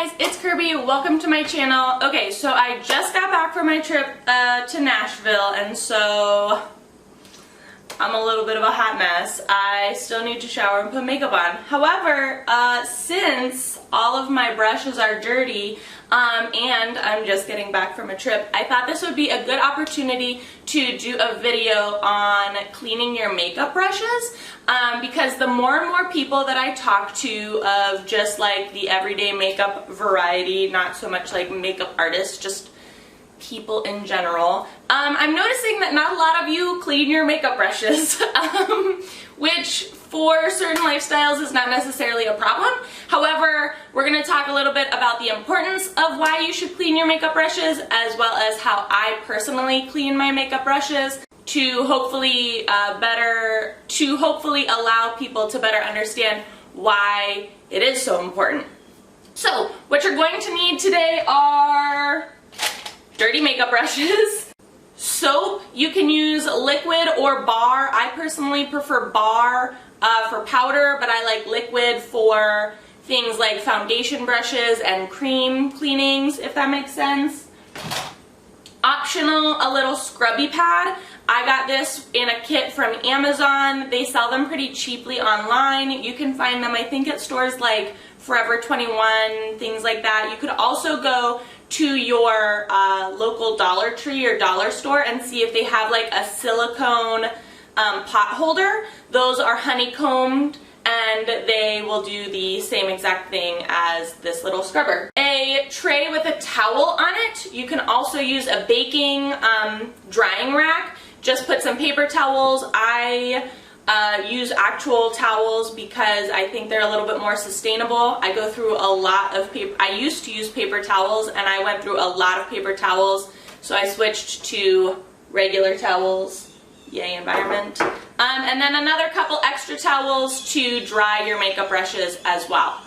guys, it's Kirby. Welcome to my channel. Okay, so I just got back from my trip to Nashville, and so I'm a little bit of a hot mess. I still need to shower and put makeup on. However, since all of my brushes are dirty and I'm just getting back from a trip, I thought this would be a good opportunity to do a video on cleaning your makeup brushes because the more and more people that I talk to of just like the everyday makeup variety, not so much like makeup artists, just people in general, I'm noticing that not a lot of you clean your makeup brushes, which for certain lifestyles is not necessarily a problem. However, we're going to talk a little bit about the importance of why you should clean your makeup brushes, as well as how I personally clean my makeup brushes to hopefully allow people to better understand why it is so important. So, what you're going to need today are dirty makeup brushes, soap. You can use liquid or bar. I personally prefer bar for powder, but I like liquid for things like foundation brushes and cream cleanings, if that makes sense. Optional, a little scrubby pad. I got this in a kit from Amazon. They sell them pretty cheaply online. You can find them, I think, at stores like Forever 21, things like that. You could also go to your local Dollar Tree or dollar store and see if they have like a silicone pot holder. Those are honeycombed and they will do the same exact thing as this little scrubber. A tray with a towel on it. You can also use a baking drying rack. Just put some paper towels. I use actual towels because I think they're a little bit more sustainable. I go through a lot of paper. I used to use paper towels and I went through a lot of paper towels, so I switched to regular towels. Yay, environment. And then another couple extra towels to dry your makeup brushes as well.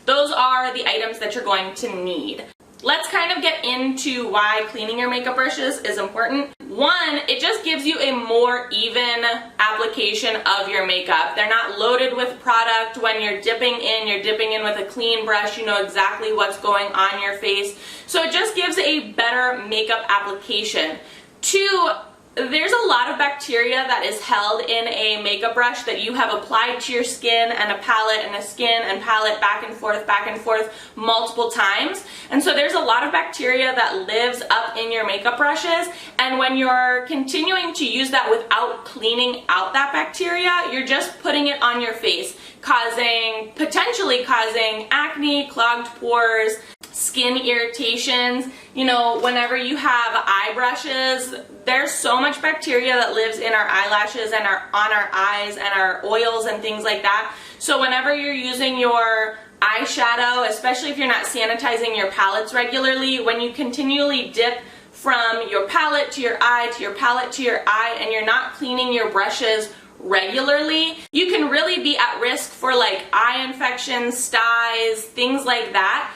Those are the items that you're going to need. Let's kind of get into why cleaning your makeup brushes is important. One, it just gives you a more even application of your makeup. They're not loaded with product. When you're dipping in with a clean brush. You know exactly what's going on your face. So it just gives a better makeup application. Two, there's a lot of bacteria that is held in a makeup brush that you have applied to your skin and a palette and a skin and palette back and forth multiple times. And so there's a lot of bacteria that lives up in your makeup brushes, and when you're continuing to use that without cleaning out that bacteria, you're just putting it on your face, potentially causing acne, clogged pores, skin irritations. You know, whenever you have eye brushes, there's so much bacteria that lives in our eyelashes and on our eyes and our oils and things like that. So whenever you're using your eyeshadow, especially if you're not sanitizing your palettes regularly, when you continually dip from your palette to your eye to your palette to your eye and you're not cleaning your brushes regularly, you can really be at risk for like eye infections, styes, things like that.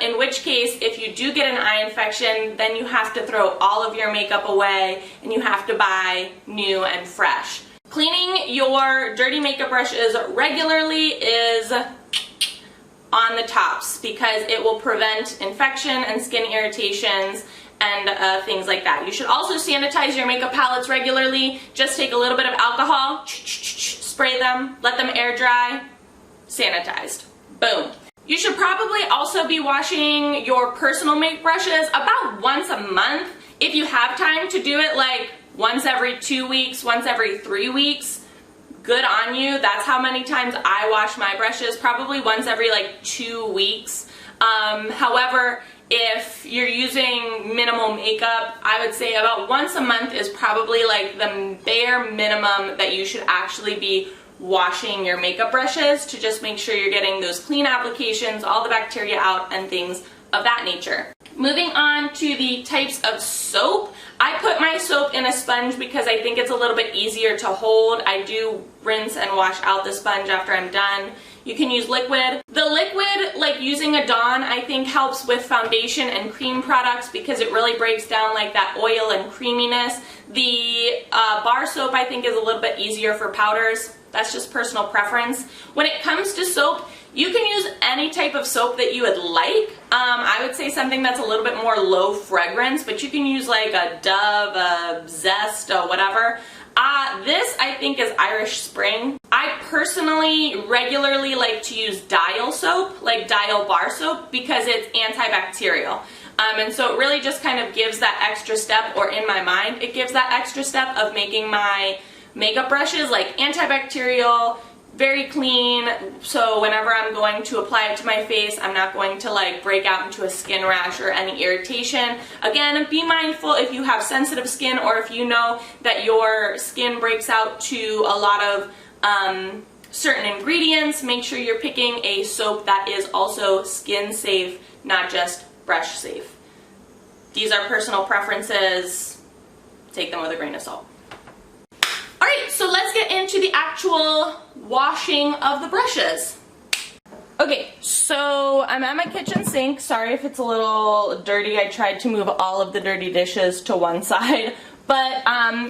In which case, if you do get an eye infection, then you have to throw all of your makeup away and you have to buy new and fresh. Cleaning your dirty makeup brushes regularly is on the tops because it will prevent infection and skin irritations and things like that. You should also sanitize your makeup palettes regularly. Just take a little bit of alcohol, spray them, let them air dry, sanitized. Boom. You should probably also be washing your personal makeup brushes about once a month. If you have time to do it like once every 2 weeks, once every 3 weeks, good on you. That's how many times I wash my brushes, probably once every like 2 weeks. However, if you're using minimal makeup, I would say about once a month is probably like the bare minimum that you should actually be washing your makeup brushes to just make sure you're getting those clean applications, all the bacteria out, and things of that nature. Moving on to the types of soap. I put my soap in a sponge because I think it's a little bit easier to hold. I do rinse and wash out the sponge after I'm done. You can use liquid. The liquid, like using a Dawn, I think helps with foundation and cream products because it really breaks down like that oil and creaminess. The bar soap I think is a little bit easier for powders. That's just personal preference. When it comes to soap, You can use any type of soap that you would like. I would say something that's a little bit more low fragrance, but you can use like a Dove, a Zest, or whatever. This I think is Irish Spring. I personally regularly like to use Dial soap, like Dial bar soap, because it's antibacterial. And so it really just kind of gives that extra step, or in my mind, it gives that extra step of making my makeup brushes like antibacterial, very clean, so whenever I'm going to apply it to my face, I'm not going to like break out into a skin rash or any irritation. Again, be mindful if you have sensitive skin, or if you know that your skin breaks out to a lot of certain ingredients, make sure you're picking a soap that is also skin safe, not just brush safe. These are personal preferences. Take them with a grain of salt. Alright, so let's get into the actual washing of the brushes. Okay, so I'm at my kitchen sink. Sorry if it's a little dirty. I tried to move all of the dirty dishes to one side. But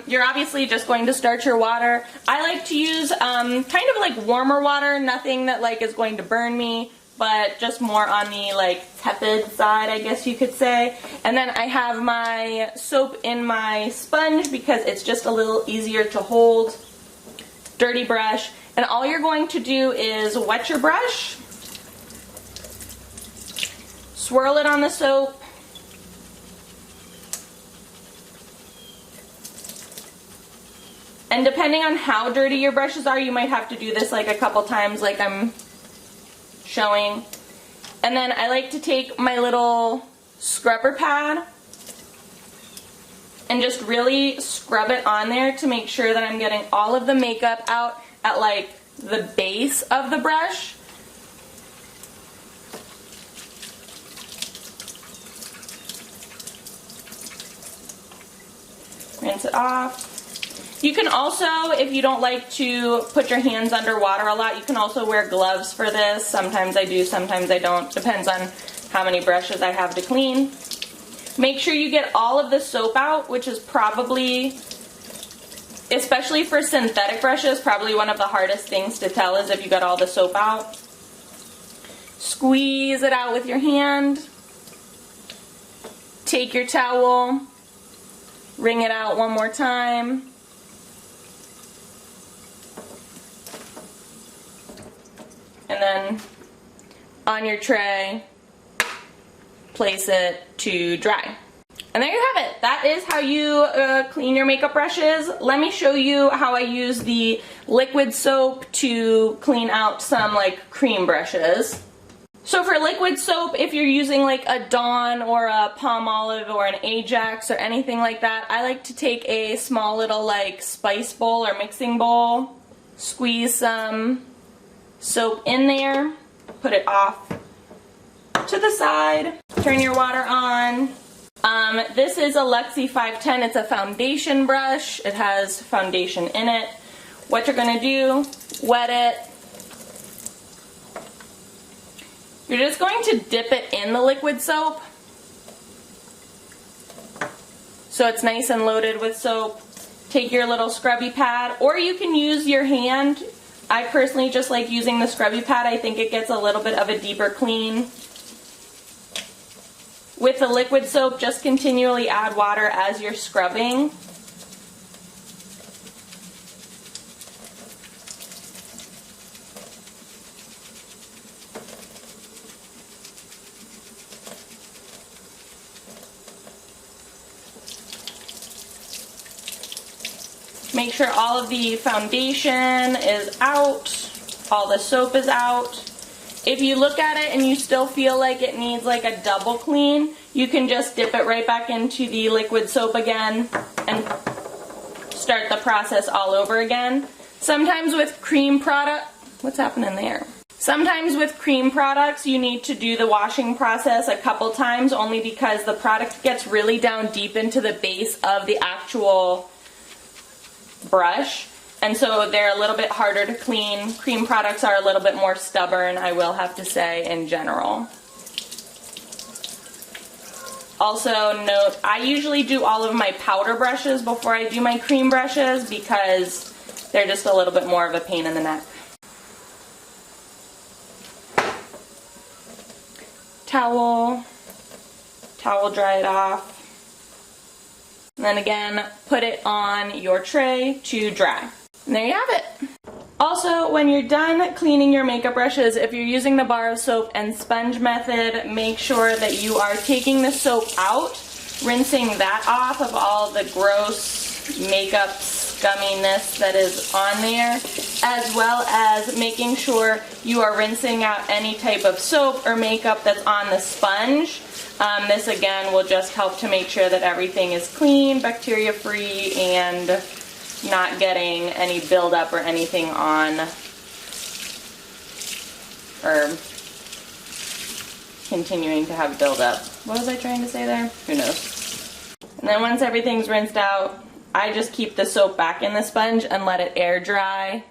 you're obviously just going to start your water. I like to use kind of like warmer water, nothing that like is going to burn me, but just more on the like tepid side, I guess you could say. And then I have my soap in my sponge because it's just a little easier to hold. Dirty brush. And all you're going to do is wet your brush, swirl it on the soap, and depending on how dirty your brushes are, you might have to do this like a couple times like I'm showing. And then I like to take my little scrubber pad and just really scrub it on there to make sure that I'm getting all of the makeup out at like the base of the brush. Rinse it off. You can also, if you don't like to put your hands underwater a lot, you can also wear gloves for this. Sometimes I do, sometimes I don't. Depends on how many brushes I have to clean. Make sure you get all of the soap out, which is probably, especially for synthetic brushes, probably one of the hardest things to tell is if you got all the soap out. Squeeze it out with your hand. Take your towel, wring it out one more time. And then on your tray, place it to dry. And there you have it. That is how you clean your makeup brushes. Let me show you how I use the liquid soap to clean out some like cream brushes. So for liquid soap, if you're using like a Dawn or a Palmolive or an Ajax or anything like that, I like to take a small little like spice bowl or mixing bowl, squeeze some soap in there, put it off to the side, turn your water on. This is a Luxie 510. It's a foundation brush. It has foundation in it. What you're going to do, wet it. You're just going to dip it in the liquid soap so it's nice and loaded with soap. Take your little scrubby pad, or you can use your hand. I personally just like using the scrubby pad. I think it gets a little bit of a deeper clean. With the liquid soap, just continually add water as you're scrubbing. Make sure all of the foundation is out, all the soap is out. If you look at it and you still feel like it needs like a double clean, you can just dip it right back into the liquid soap again and start the process all over again. Sometimes with cream product, what's happening there? Sometimes with cream products you need to do the washing process a couple times, only because the product gets really down deep into the base of the actual brush, and so they're a little bit harder to clean. Cream products are a little bit more stubborn, I will have to say, in general. Also note, I usually do all of my powder brushes before I do my cream brushes because they're just a little bit more of a pain in the neck. towel dry it off. And then again, put it on your tray to dry. And there you have it. Also, when you're done cleaning your makeup brushes, if you're using the bar of soap and sponge method, make sure that you are taking the soap out, rinsing that off of all the gross makeup scumminess that is on there, as well as making sure you are rinsing out any type of soap or makeup that's on the sponge. This again will just help to make sure that everything is clean, bacteria free, and not getting any buildup or anything on, or continuing to have buildup. What was I trying to say there? Who knows? And then once everything's rinsed out, I just keep the soap back in the sponge and let it air dry.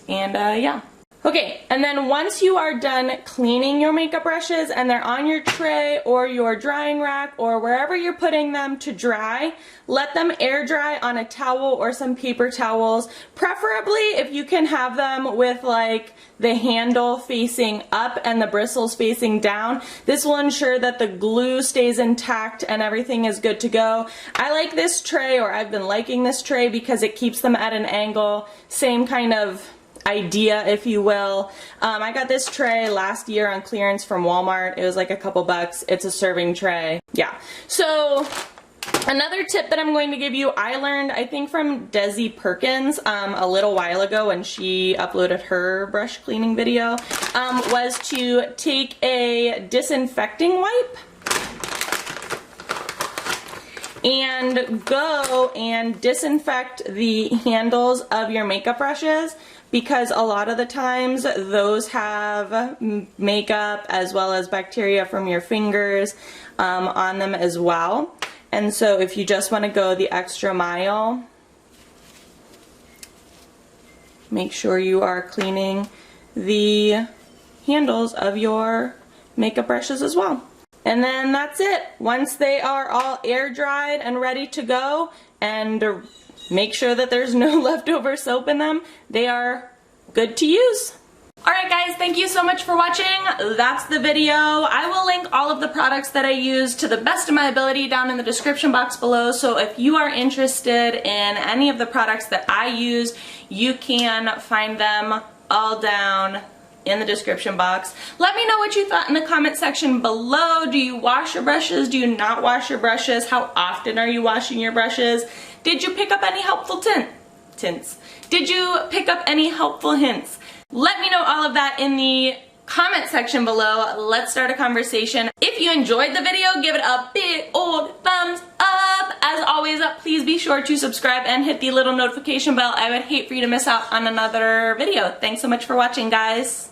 And yeah. Okay, and then once you are done cleaning your makeup brushes and they're on your tray or your drying rack or wherever you're putting them to dry, let them air dry on a towel or some paper towels. Preferably if you can have them with like the handle facing up and the bristles facing down. This will ensure that the glue stays intact and everything is good to go. I like this tray, or I've been liking this tray, because it keeps them at an angle. Same kind of idea, if you will. I got this tray last year on clearance from Walmart. It was like a couple bucks. It's a serving tray. Yeah. So another tip that I'm going to give you, I learned, I think, from Desi Perkins a little while ago when she uploaded her brush cleaning video, was to take a disinfecting wipe and go and disinfect the handles of your makeup brushes, because a lot of the times those have makeup as well as bacteria from your fingers on them as well. And so if you just want to go the extra mile, make sure you are cleaning the handles of your makeup brushes as well. And then that's it. Once they are all air dried and ready to go, and make sure that there's no leftover soap in them, they are good to use. Alright guys, thank you so much for watching. That's the video. I will link all of the products that I use to the best of my ability down in the description box below, so if you are interested in any of the products that I use, you can find them all down in the description box. Let me know what you thought in the comment section below. Do you wash your brushes? Do you not wash your brushes? How often are you washing your brushes? Did you pick up any helpful tints? Did you pick up any helpful hints? Let me know all of that in the comment section below. Let's start a conversation. If you enjoyed the video, give it a big old thumbs up. As always, please be sure to subscribe and hit the little notification bell. I would hate for you to miss out on another video. Thanks so much for watching, guys.